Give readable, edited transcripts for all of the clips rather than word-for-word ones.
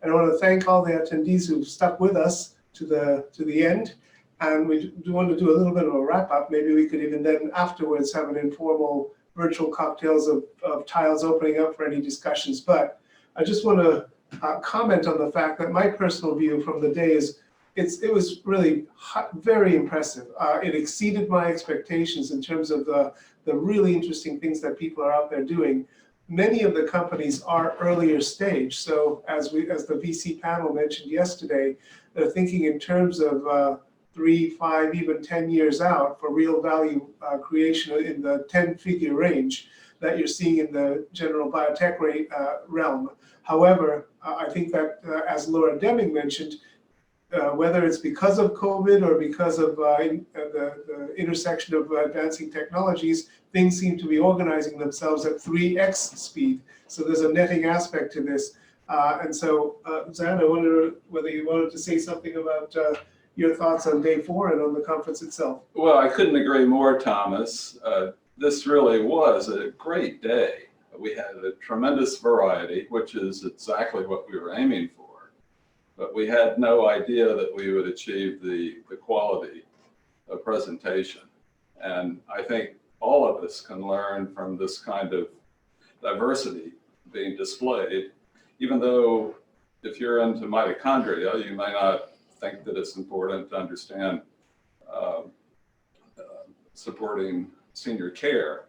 And I want to thank all the attendees who've stuck with us to the end. And we do want to do a little bit of a wrap up. Maybe we could even then afterwards have an informal virtual cocktails of tiles opening up for any discussions. But I just want to comment on the fact that my personal view from the day is it was really very impressive. It exceeded my expectations in terms of the really interesting things that people are out there doing. Many of the companies are earlier stage. So as the VC panel mentioned yesterday, they're thinking in terms of 3, 5, even 10 years out for real value creation in the 10-figure range that you're seeing in the general biotech realm. However, I think that as Laura Deming mentioned, whether it's because of COVID or because of the intersection of advancing technologies, things seem to be organizing themselves at 3x speed. So there's a netting aspect to this. And so, Zan, I wonder whether you wanted to say something about your thoughts on day 4 and on the conference itself. Well, I couldn't agree more, Thomas. This really was a great day. We had a tremendous variety, which is exactly what we were aiming for. But we had no idea that we would achieve the quality of presentation. And I think all of us can learn from this kind of diversity being displayed, even though if you're into mitochondria, you may not think that it's important to understand supporting senior care.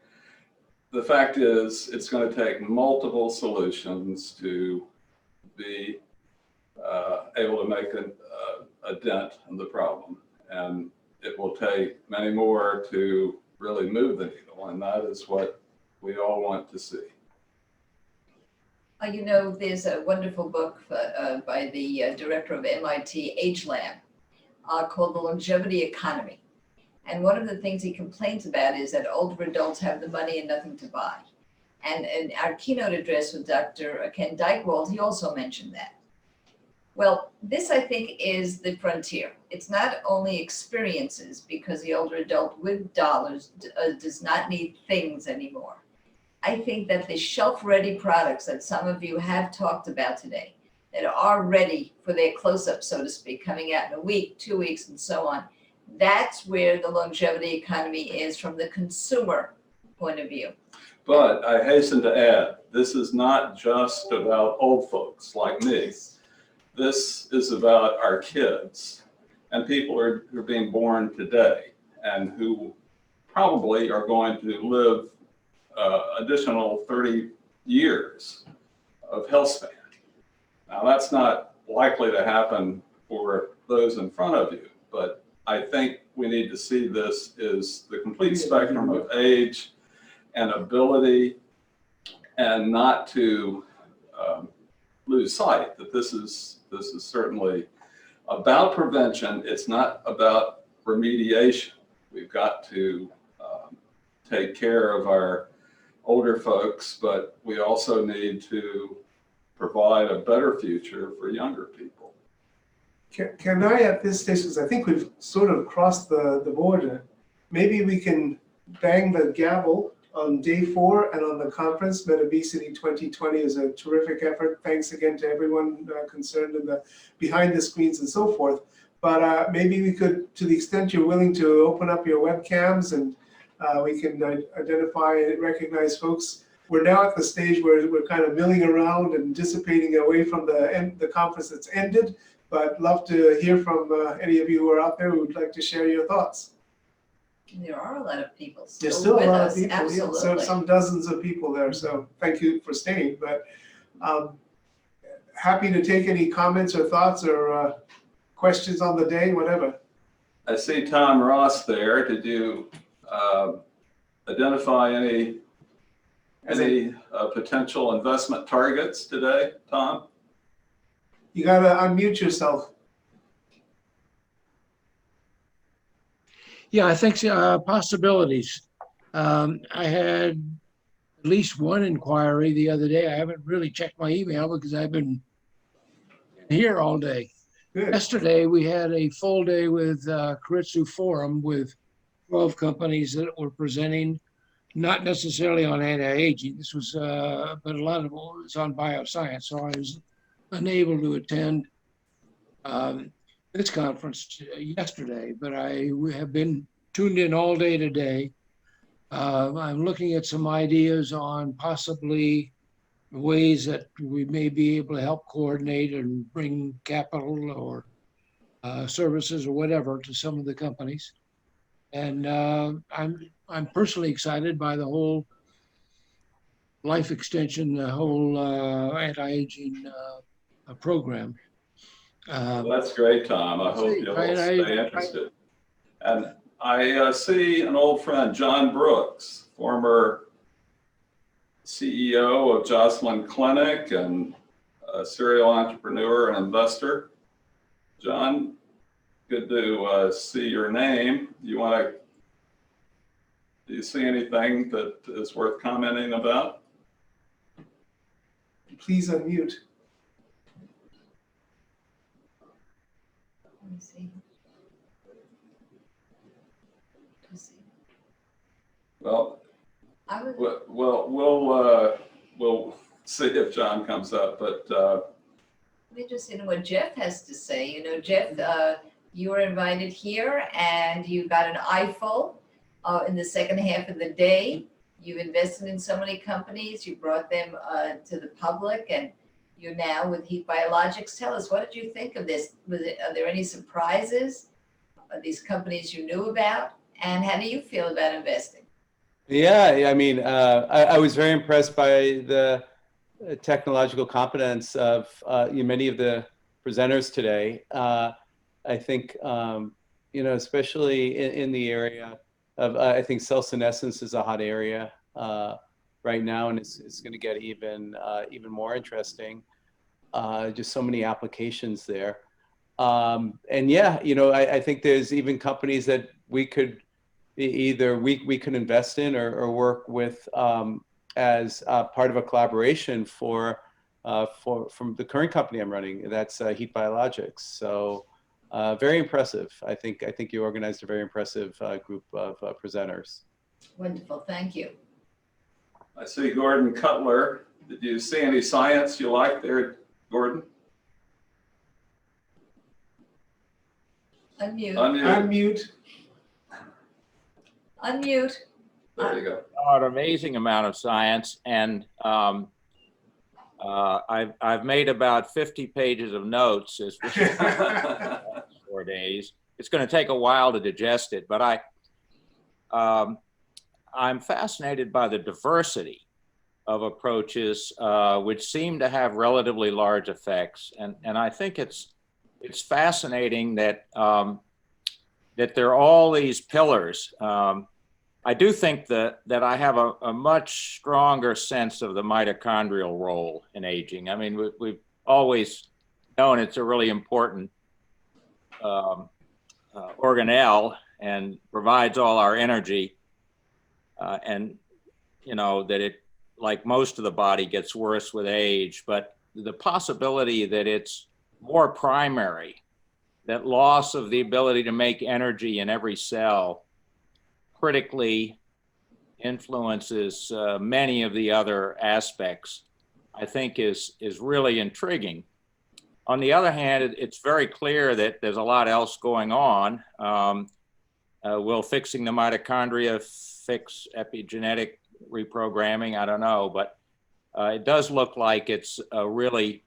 The fact is, it's going to take multiple solutions to be able to make a dent in the problem. And it will take many more to really move the needle. And that is what we all want to see. You know, there's a wonderful book by the director of MIT Age Lab called The Longevity Economy. And one of the things he complains about is that older adults have the money and nothing to buy. And in our keynote address with Dr. Ken Dykewald, he also mentioned that. Well, this, I think, is the frontier. It's not only experiences, because the older adult with dollars does not need things anymore. I think that the shelf-ready products that some of you have talked about today, that are ready for their close-up, so to speak, coming out in a week, 2 weeks, and so on, that's where the longevity economy is from the consumer point of view. But I hasten to add, this is not just about old folks like me. This is about our kids and people who are being born today and who probably are going to live additional 30 years of health span. Now, that's not likely to happen for those in front of you, but I think we need to see this as the complete spectrum of age and ability, and not to lose sight that this is certainly about prevention. It's not about remediation. We've got to take care of our older folks, but we also need to provide a better future for younger people. Can I, at this stage, because I think we've sort of crossed the border, maybe we can bang the gavel on day 4 and on the conference. Metabesity 2020 is a terrific effort. Thanks again to everyone concerned in the behind the screens and so forth. But maybe we could, to the extent you're willing to open up your webcams and we can identify and recognize folks. We're now at the stage where we're kind of milling around and dissipating away from the conference that's ended. But love to hear from any of you who are out there who would like to share your thoughts. There are a lot of people still There's still with a lot us. of people, Absolutely. so some dozens of people there. So thank you for staying. But happy to take any comments or thoughts or questions on the day, whatever. I see Tom Ross there. Did you identify any potential investment targets today, Tom? You got to unmute yourself. Yeah, I think possibilities. I had at least one inquiry the other day. I haven't really checked my email because I've been here all day. Good. Yesterday, we had a full day with Keiretsu Forum with 12 companies that were presenting, not necessarily on anti-aging. This was, but a lot of it was on bioscience. So I was unable to attend this conference yesterday, but I have been tuned in all day today. I'm looking at some ideas on possibly ways that we may be able to help coordinate and bring capital or services or whatever to some of the companies. And I'm personally excited by the whole life extension, the whole anti-aging program. Well, that's great, Tom. I hope you'll stay interested. And I see an old friend, John Brooks, former CEO of Jocelyn Clinic and a serial entrepreneur and investor. John, good to see your name. Do you see anything that is worth commenting about? Please unmute. Let me see. Well, we'll see if John comes up, but let me just see what Jeff has to say. You know, Jeff, you were invited here and you got an eyeful in the second half of the day. You've invested in so many companies. You brought them to the public, and you're now with Heat Biologics. Tell us, what did you think of this? Are there any surprises? Are these companies you knew about? And how do you feel about investing? Yeah, I mean, I was very impressed by the technological competence of many of the presenters today. I think, especially in the area of, I think cell senescence is a hot area right now, and it's going to get even more interesting. Just so many applications there. And yeah, I think there's even companies that we could either we could invest in or work with as part of a collaboration from the current company I'm running. That's Heat Biologics. So very impressive. I think you organized a very impressive group of presenters. Wonderful, thank you. I see Gordon Cutler. Did you see any science you like there, Gordon? Unmute. Unmute. Unmute. There you go. An amazing amount of science, and I've made about 50 pages of notes as 4 days. It's going to take a while to digest it, but I'm fascinated by the diversity of approaches which seem to have relatively large effects, and I think it's fascinating that that there are all these pillars. I do think that I have a much stronger sense of the mitochondrial role in aging. I mean, we've always known it's a really important organelle and provides all our energy, and that it, like most of the body, gets worse with age, but the possibility that it's more primary, that loss of the ability to make energy in every cell critically influences many of the other aspects, I think is really intriguing. On the other hand, it's very clear that there's a lot else going on. Will fixing the mitochondria fix epigenetic reprogramming? I don't know, but it does look like it's a really,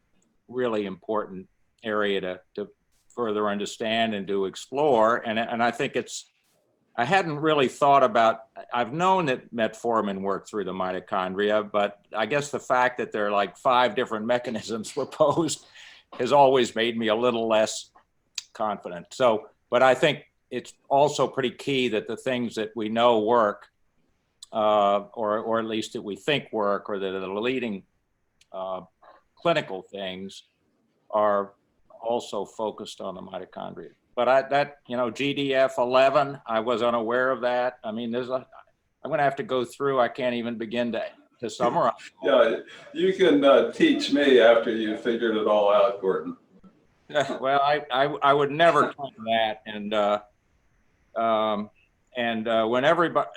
really important area to further understand and to explore. And I think I hadn't really thought about, I've known that metformin worked through the mitochondria, but I guess the fact that there are like 5 different mechanisms proposed has always made me a little less confident. So, but I think it's also pretty key that the things that we know work, or at least that we think work, or that are the leading clinical things, are also focused on the mitochondria. But GDF11, I was unaware of that. I mean, I'm going to have to go through. I can't even begin to summarize. Yeah, you can teach me after you figured it all out, Gordon. Well, I would never claim that, and when everybody,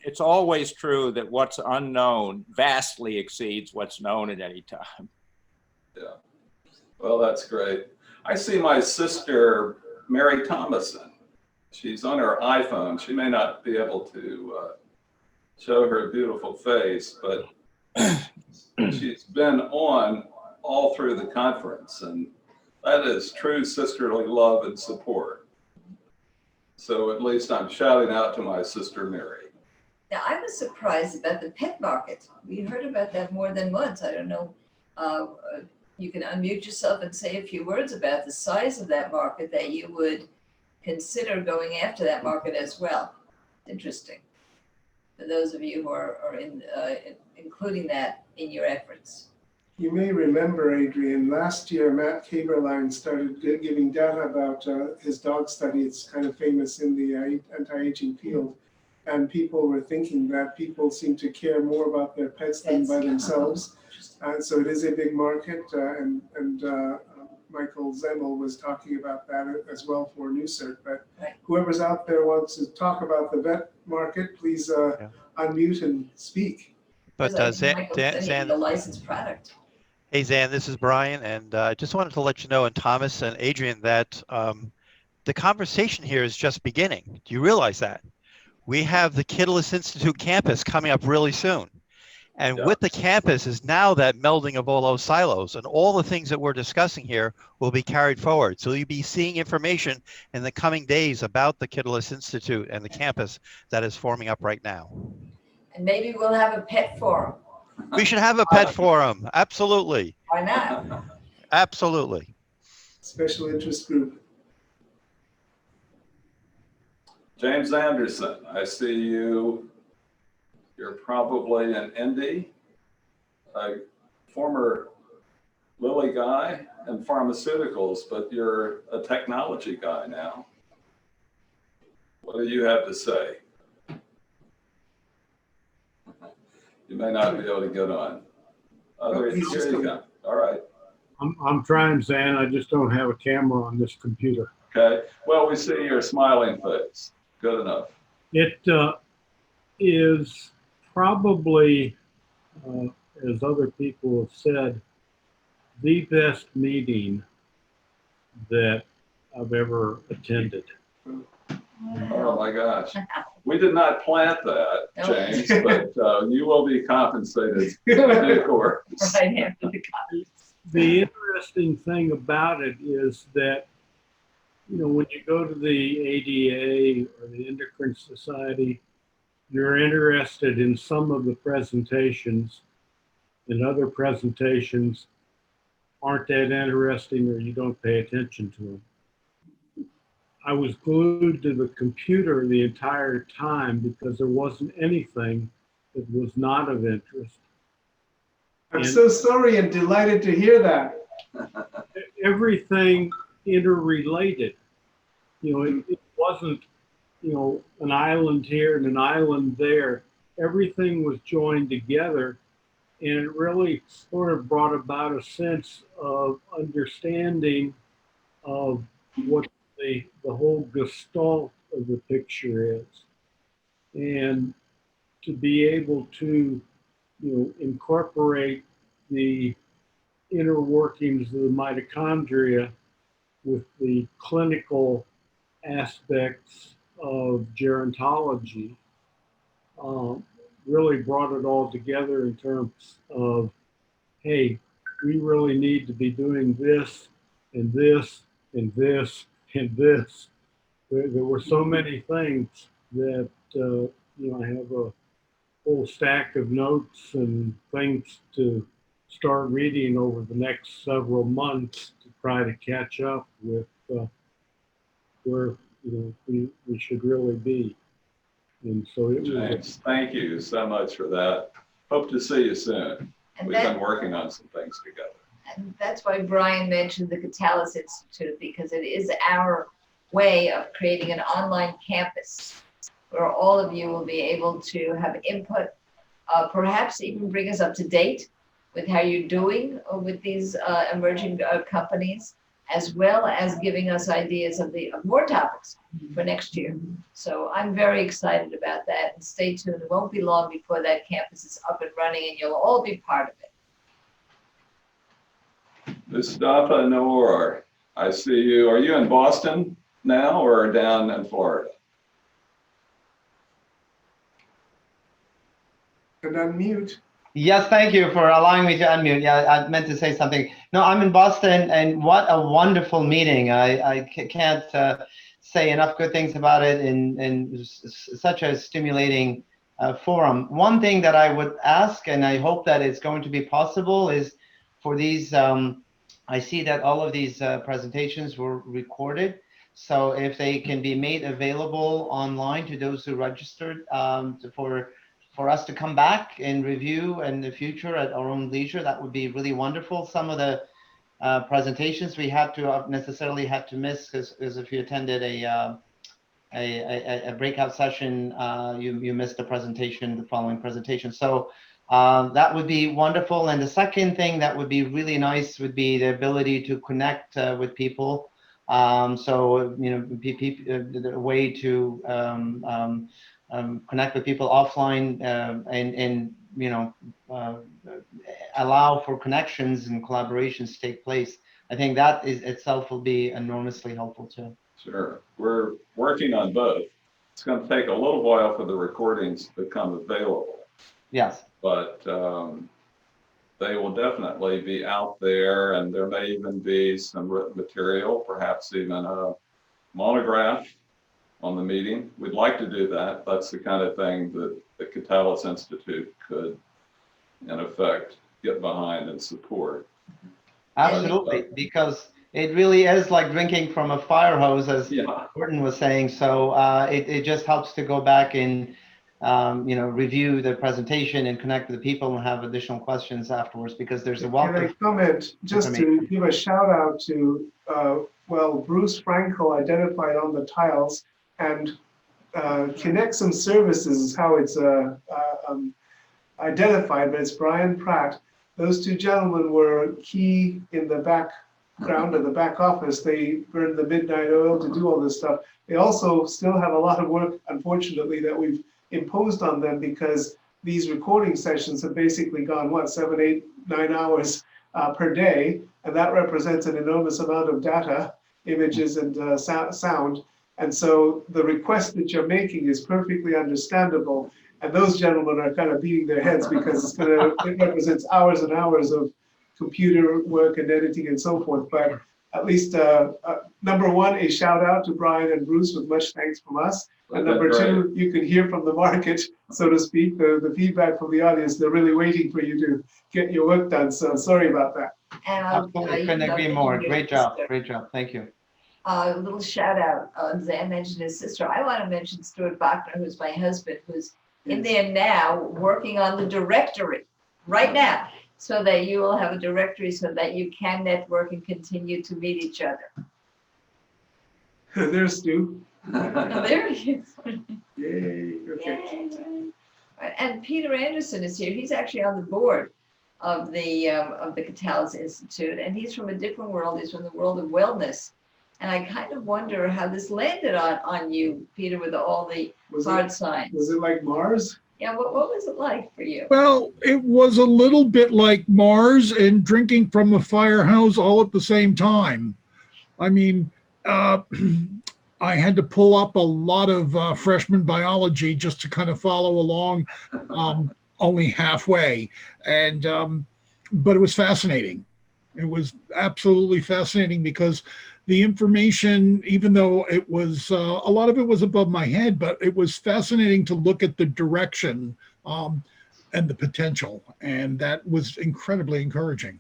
it's always true that what's unknown vastly exceeds what's known at any time. Yeah. Well, that's great. I see my sister, Mary Thomason. She's on her iPhone. She may not be able to show her beautiful face, but she's been on all through the conference, and that is true sisterly love and support. So at least I'm shouting out to my sister Mary. Now, I was surprised about the pet market. We heard about that more than once. I don't know. You can unmute yourself and say a few words about the size of that market, that you would consider going after that market as well. Interesting. For those of you who are including that in your efforts. You may remember, Adriane, last year Matt Kaberlein started giving data about his dog study. It's kind of famous in the anti-aging field. And people were thinking that people seem to care more about their pets than by themselves. And so it is a big market. And Michael Zemmel was talking about that as well for NewCert. But whoever's out there wants to talk about the vet market, please unmute and speak. But Zan, the licensed product. Hey, Zan, this is Brian, and I just wanted to let you know, and Thomas and Adriane, that the conversation here is just beginning. Do you realize that? We have the Kitalys Institute campus coming up really soon. And with the campus is now that melding of all those silos, and all the things that we're discussing here will be carried forward. So you'll be seeing information in the coming days about the Kitalys Institute and the campus that is forming up right now. And maybe we'll have a pet forum. We should have a pet forum. Absolutely. Why not? Absolutely. Special interest group. James Anderson, I see you. You're probably an Indy, a former Lilly guy in pharmaceuticals, but you're a technology guy now. What do you have to say? You may not be able to get on. Here you go. All right. I'm trying, Zan. I just don't have a camera on this computer. Okay. Well, we see your smiling face. Good enough. It is probably, as other people have said, the best meeting that I've ever attended. Oh my gosh. We did not plant that, James, but you will be compensated in due course. Right after the conference. The interesting thing about it is that, you know, when you go to the ADA or the Endocrine Society, you're interested in some of the presentations, and other presentations aren't that interesting, or you don't pay attention to them. I was glued to the computer the entire time because there wasn't anything that was not of interest. I'm so sorry and delighted to hear that. Everything interrelated. You know, it wasn't, you know, an island here and an island there. Everything was joined together, and it really sort of brought about a sense of understanding of what the whole gestalt of the picture is. And to be able to, you know, incorporate the inner workings of the mitochondria with the clinical aspects of gerontology, really brought it all together in terms of, hey, we really need to be doing this and this and this and this. There were so many things that, you know, I have a whole stack of notes and things to start reading over the next several months to try to catch up with where, you know, we should really be. And so it James, thank you so much for that. Hope to see you soon. And We've been working on some things together. And that's why Brian mentioned the Kitalys Institute, because it is our way of creating an online campus where all of you will be able to have input, perhaps even bring us up to date with how you're doing with these emerging companies, as well as giving us ideas of more topics for next year. So I'm very excited about that, and stay tuned. It won't be long before that campus is up and running, and you'll all be part of it. Mustafa Noor, I see you. Are you in Boston now or down in Florida? And unmute. Yes, thank you for allowing me to unmute. Yeah, I meant to say something. No, I'm in Boston, and what a wonderful meeting. I can't say enough good things about it, and such a stimulating forum. One thing that I would ask, and I hope that it's going to be possible, is for these, I see that all of these presentations were recorded. So if they can be made available online to those who registered for us to come back and review in the future at our own leisure, that would be really wonderful. Some of the presentations we had to necessarily had to miss because if you attended a breakout session, you missed the presentation, the following presentation. So that would be wonderful. And the second thing that would be really nice would be the ability to connect with people. So, you know, the way to connect with people offline and you know, allow for connections and collaborations to take place. I think that is itself will be enormously helpful too. Sure. We're working on both. It's going to take a little while for the recordings to become available. Yes. But they will definitely be out there, and there may even be some written material, perhaps even a monograph on the meeting. We'd like to do that. That's the kind of thing that the Kitalys Institute could, in effect, get behind and support. Absolutely, because it really is like drinking from a fire hose, as Yeah. Gordon was saying. So it just helps to go back and you know, review the presentation and connect with the people and have additional questions afterwards, because there's a wealth Can I of comment just to give a shout out to, well, Bruce Frankel identified on the tiles, and Connexum Services is how it's identified, but it's Brian Pratt. Those two gentlemen were key in the background of the back office. They burned the midnight oil to do all this stuff. They also still have a lot of work, unfortunately, that we've imposed on them, because these recording sessions have basically gone, what, 7, 8, 9 hours per day. And that represents an enormous amount of data, images, and sound. And so the request that you're making is perfectly understandable. And those gentlemen are kind of beating their heads because it represents hours and hours of computer work and editing and so forth. But at least, number one, a shout out to Brian and Bruce with much thanks from us. And number two, you can hear from the market, so to speak, the feedback from the audience. They're really waiting for you to get your work done. So sorry about that. And Absolutely, couldn't agree more. Great job. Great job. Thank you. A little shout out. Zan mentioned his sister. I want to mention Stuart Bachner, who's my husband, who's in there now working on the directory right now, so that you will have a directory so that you can network and continue to meet each other. There's Stu. Oh, there he is. Yay. Okay. Yay. And Peter Anderson is here. He's actually on the board of the Kitalys Institute, and he's from a different world. He's from the world of wellness. And I kind of wonder how this landed on you, Peter, with all the hard science. Was it like Mars? Yeah, what was it like for you? Well, it was a little bit like Mars and drinking from a fire hose all at the same time. I mean, I had to pull up a lot of freshman biology just to kind of follow along, only halfway. And but it was fascinating. It was absolutely fascinating because the information, even though it was, a lot of it was above my head, but it was fascinating to look at the direction and the potential. And that was incredibly encouraging.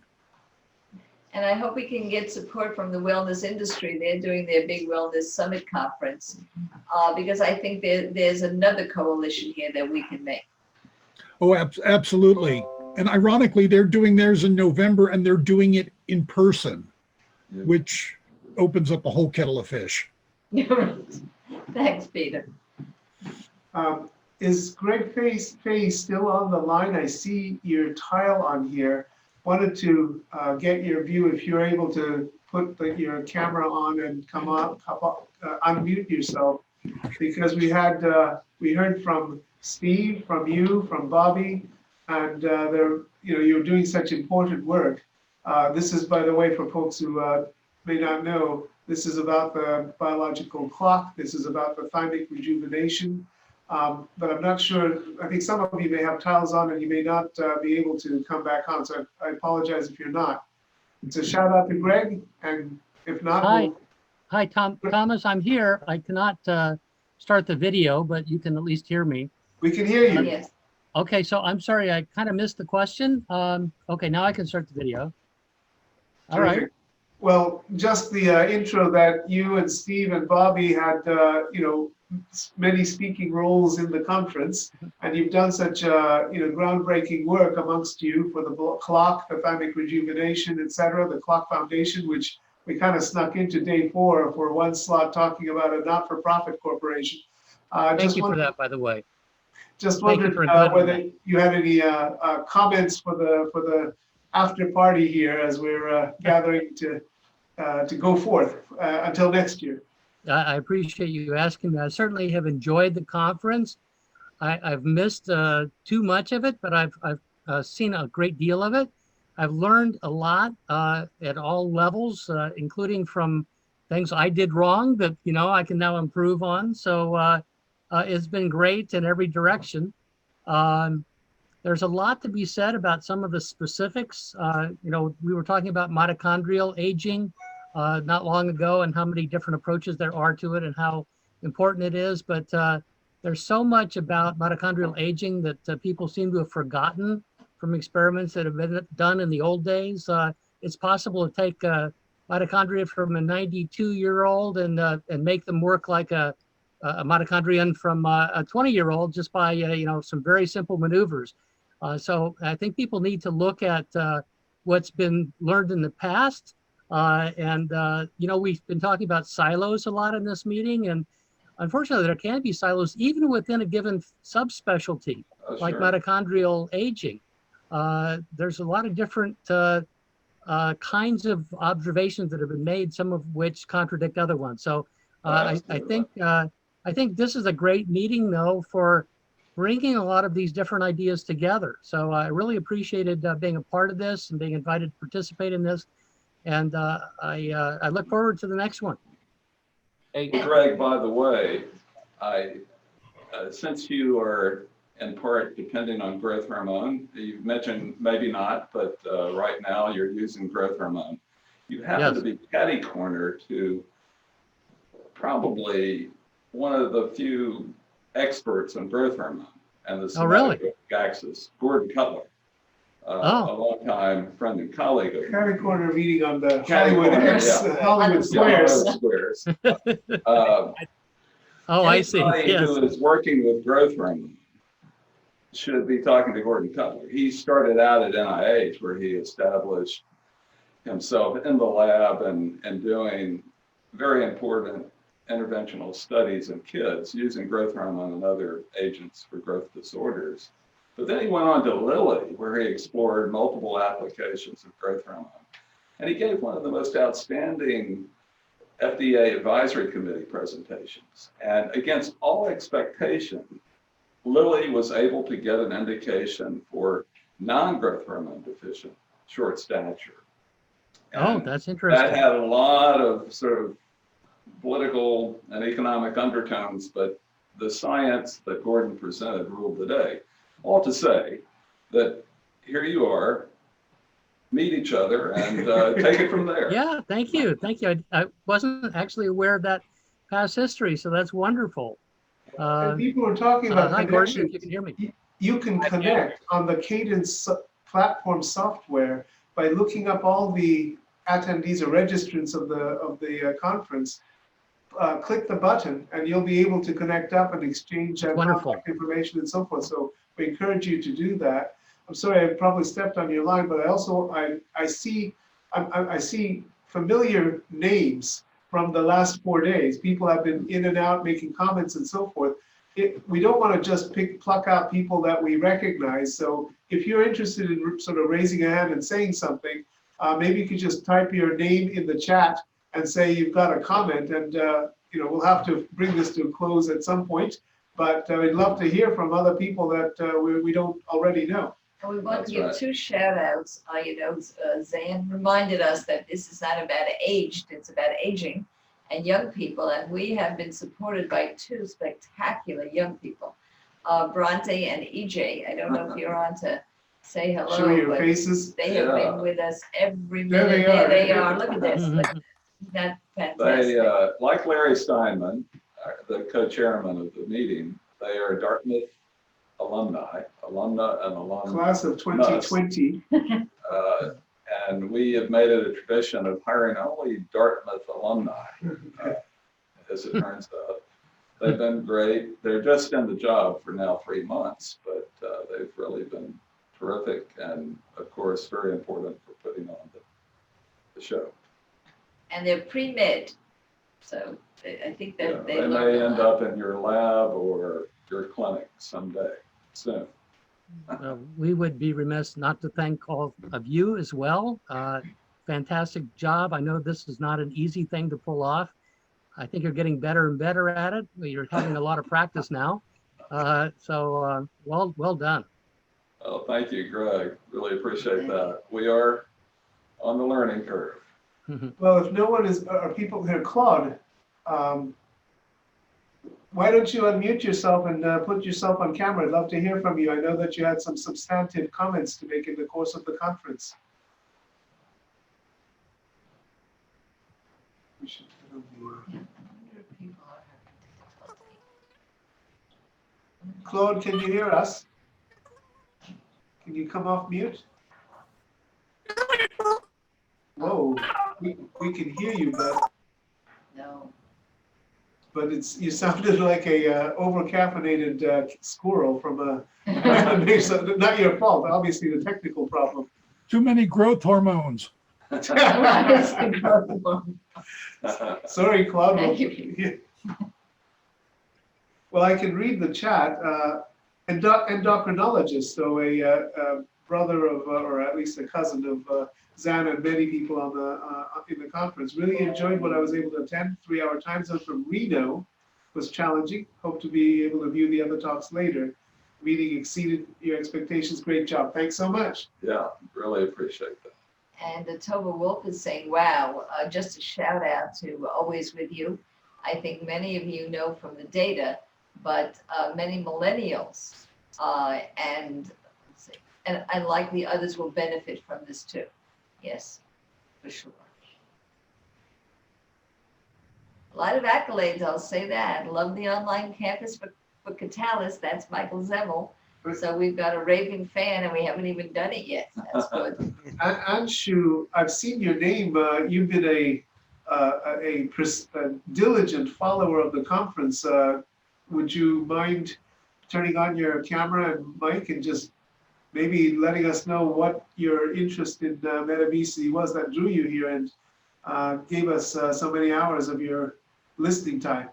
And I hope we can get support from the wellness industry. They're doing their big wellness summit conference because I think there's another coalition here that we can make. Oh, absolutely. And ironically, they're doing theirs in November and they're doing it in person, which opens up a whole kettle of fish. Thanks, Peter. Is Greg Fay still on the line? I see your tile on here. Wanted to get your view if you're able to put your camera on and come up, unmute yourself, because we heard from Steve, from you, from Bobby, and you're doing such important work. This is, by the way, for folks who may not know, this is about the biological clock. This is about the thymic rejuvenation. But I'm not sure, I think some of you may have tiles on and you may not be able to come back on. So I apologize if you're not. It's a shout out to Greg, and if not, Hi. Hi, Thomas, I'm here. I cannot start the video, but you can at least hear me. we can hear you. Yes. Okay, so I'm sorry, I kind of missed the question. Okay, now I can start the video. All right. Terrific. Well, just the intro that you and Steve and Bobby had, many speaking roles in the conference, and you've done such, groundbreaking work amongst you for the clock, the thymic rejuvenation, etc., the Clock Foundation, which we kind of snuck into day 4 for one slot talking about a not-for-profit corporation. Thank you for that, by the way. Just Thank you wondered for including whether that. you had any comments for the after party here as we're gathering to go forth until next year. I appreciate you asking me. I certainly have enjoyed the conference. I've missed too much of it, but I've seen a great deal of it. I've learned a lot at all levels, including from things I did wrong that, I can now improve on. So it's been great in every direction. There's a lot to be said about some of the specifics. We were talking about mitochondrial aging not long ago and how many different approaches there are to it and how important it is. But there's so much about mitochondrial aging that people seem to have forgotten from experiments that have been done in the old days. It's possible to take mitochondria from a 92-year-old and make them work like a mitochondrion from a 20-year-old just by some very simple maneuvers. So I think people need to look at what's been learned in the past. We've been talking about silos a lot in this meeting, and unfortunately there can be silos even within a given subspecialty, like mitochondrial aging. There's a lot of different kinds of observations that have been made, some of which contradict other ones. So I think this is a great meeting, though, for bringing a lot of these different ideas together. So I really appreciated being a part of this and being invited to participate in this. And I look forward to the next one. Hey, Greg, by the way, since you are in part depending on growth hormone, you mentioned maybe not, but right now you're using growth hormone. You happen to be catty corner to probably one of the few experts on growth hormone and the somatic axis, Gordon Cutler, a long-time friend and colleague of Catty corner meeting on the Hollywood Squares. I see. Anybody who is working with growth hormone should be talking to Gordon Cutler. He started out at NIH, where he established himself in the lab and doing very important interventional studies in kids using growth hormone and other agents for growth disorders. But then he went on to Lilly, where he explored multiple applications of growth hormone. And he gave one of the most outstanding FDA advisory committee presentations. And against all expectation, Lilly was able to get an indication for non-growth hormone deficient short stature. And that's interesting. that had a lot of sort of political and economic undertones, but the science that Gordon presented ruled the day. All to say that here you are, meet each other and take it from there. Yeah, thank you. Thank you. I wasn't actually aware of that past history, so that's wonderful. And people are talking about hi, Gordon, if you can hear me. You can connect on the Cadence platform software by looking up all the attendees or registrants of the conference. Click the button and you'll be able to connect up and exchange contact information and so forth. So we encourage you to do that. I'm sorry, I probably stepped on your line, but I see familiar names from the last 4 days. People have been in and out making comments and so forth. We don't want to just pluck out people that we recognize. So if you're interested in sort of raising a hand and saying something, maybe you could just type your name in the chat and say you've got a comment, and we'll have to bring this to a close at some point. But we'd love to hear from other people that we don't already know. And we want That's to give right. two shout outs. Zan reminded us that this is not about aged, it's about aging and young people. And we have been supported by two spectacular young people, Bronte and EJ. I don't know if you're on to say hello. Show your but faces. They have Yeah. been with us every There minute. they are. There they are. Look at this. Look at that. Fantastic. They, like Larry Steinman, the co-chairman of the meeting, they are Dartmouth alumna and alumni. Class of 2020. And we have made it a tradition of hiring only Dartmouth alumni, as it turns out. They've been great. They're just in the job for now 3 months, but they've really been terrific and, of course, very important for putting on the show. And they're pre-med. So I think that Yeah, they they learned may a end lot. up in your lab or your clinic someday, soon. We would be remiss not to thank all of you as well. Fantastic job. I know this is not an easy thing to pull off. I think you're getting better and better at it. You're having a lot of practice now. Well done. Oh, thank you, Greg. Really appreciate that. We are on the learning curve. Well, if no one is, are people here, Claude, why don't you unmute yourself and put yourself on camera? I'd love to hear from you. I know that you had some substantive comments to make in the course of the conference. We should put on the, Claude, can you hear us? Can you come off mute? Whoa, we can hear you, No. but you sounded like a over-caffeinated squirrel from a not your fault, obviously the technical problem. Too many growth hormones. Sorry, Claude. Thank you. Well, I can read the chat. Endocrinologist, so a brother of, or at least a cousin of Zan and many people on in the conference. Really enjoyed what I was able to attend. 3-hour time zone from Reno was challenging. Hope to be able to view the other talks later. Meeting exceeded your expectations. Great job. Thanks so much. Yeah, really appreciate that. And Tova Wolf is saying, wow, just a shout out to Always With You. I think many of you know from the data, but many millennials and likely others will benefit from this too. Yes, for sure. A lot of accolades, I'll say that. Love the online campus for Kitalys. That's Michael Zemmel. So we've got a raving fan and we haven't even done it yet. That's good. Anshu, I've seen your name. You've been a diligent follower of the conference. Would you mind turning on your camera and mic and just maybe letting us know what your interest in Metabesity was that drew you here and gave us so many hours of your listening time?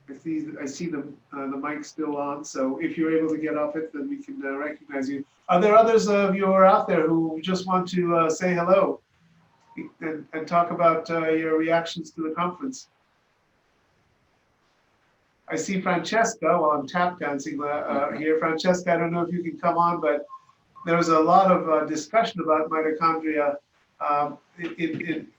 I see the mic still on, so if you're able to get off it, then we can recognize you. Are there others of you who are out there who just want to say hello and talk about your reactions to the conference? I see Francesca while I'm tap dancing here. Francesca, I don't know if you can come on, but there was a lot of discussion about mitochondria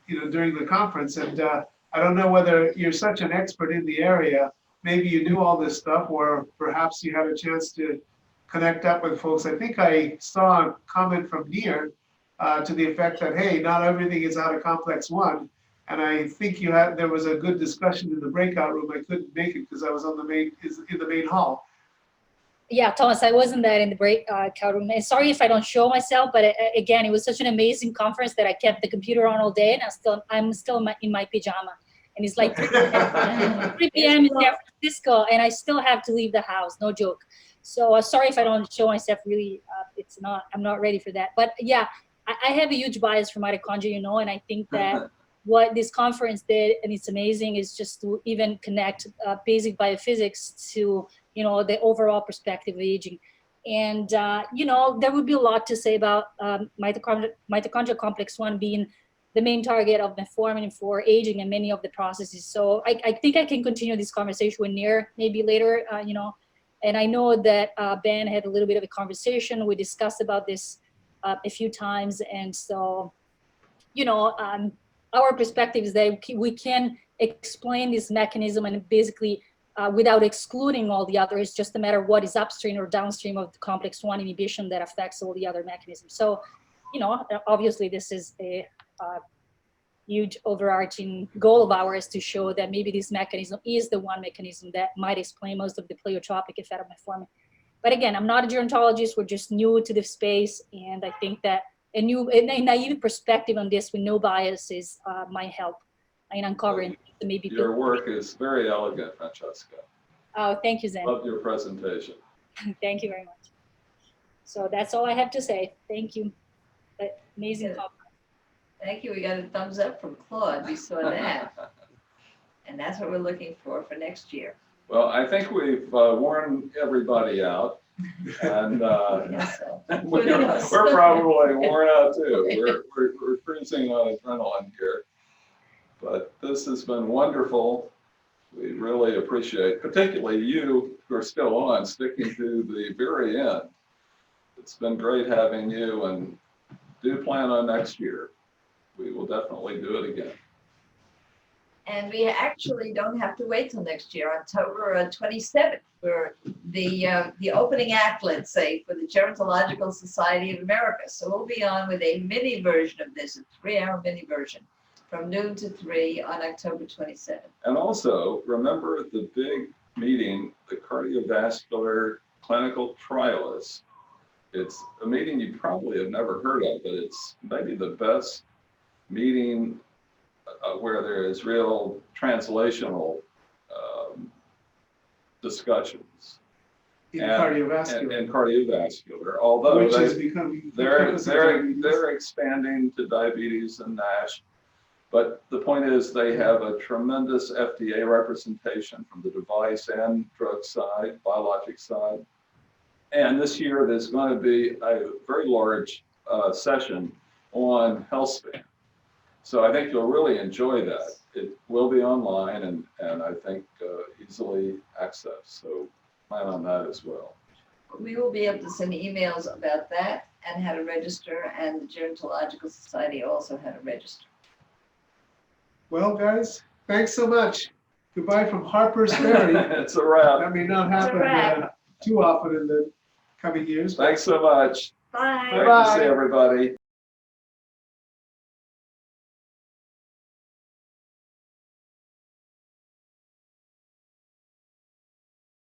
during the conference, and I don't know whether you're such an expert in the area. Maybe you knew all this stuff, or perhaps you had a chance to connect up with folks. I think I saw a comment from Near to the effect that, hey, not everything is out of complex 1. And I think there was a good discussion in the breakout room. I couldn't make it because I was in the main hall. Yeah, Thomas, I wasn't there in the breakout room. And sorry if I don't show myself, but again, it was such an amazing conference that I kept the computer on all day, and I'm still in my pajama. And it's like 3 p.m. in San Francisco, and I still have to leave the house. No joke. So sorry if I don't show myself. Really, I'm not ready for that. But yeah, I have a huge bias for mitochondria, and I think that what this conference did, and it's amazing, is just to even connect basic biophysics to the overall perspective of aging. And there would be a lot to say about mitochondrial complex 1 being the main target of metformin for aging and many of the processes. So I think I can continue this conversation with Nir maybe later, And I know that Ben had a little bit of a conversation. We discussed about this a few times. And so, you know, our perspective is that we can explain this mechanism and basically without excluding all the others. It's just a matter of what is upstream or downstream of the complex 1 inhibition that affects all the other mechanisms. So, you know, obviously this is a huge overarching goal of ours to show that maybe this mechanism is the one mechanism that might explain most of the pleiotropic effect of metformin. But again, I'm not a gerontologist, we're just new to the space, and I think that a naive perspective on this with no biases might help in uncovering maybe. Your work is very elegant, Francesca. Oh, thank you, Zen. Love your presentation. Thank you very much. So that's all I have to say. Thank you. Amazing conference. Thank you. We got a thumbs up from Claude. We saw that. And that's what we're looking for next year. Well, I think we've worn everybody out. And we're probably worn out too. We're cruising on adrenaline here. But this has been wonderful. We really appreciate, particularly you who are still on, sticking to the very end. It's been great having you, and do plan on next year. We will definitely do it again. And we actually don't have to wait till next year, October 27th, for the opening act, let's say, for the Gerontological Society of America. So we'll be on with a mini version of this, a 3-hour mini version, from noon to 3 on October 27th. And also, remember the big meeting, the Cardiovascular Clinical Trialists. It's a meeting you probably have never heard of, but it's maybe the best meeting where there is real translational discussions. In cardiovascular. And cardiovascular, although which is becoming they're expanding to diabetes and NASH. But the point is they have a tremendous FDA representation from the device and drug side, biologic side. And this year there's going to be a very large session on health span. So I think you'll really enjoy that. It will be online and I think easily accessed. So plan on that as well. We will be able to send emails about that and how to register, and the Gerontological Society also how to register. Well, guys, thanks so much. Goodbye from Harper's Ferry. It's a wrap. That may not happen too often in the coming years. Thanks so much. Bye. Great to see everybody.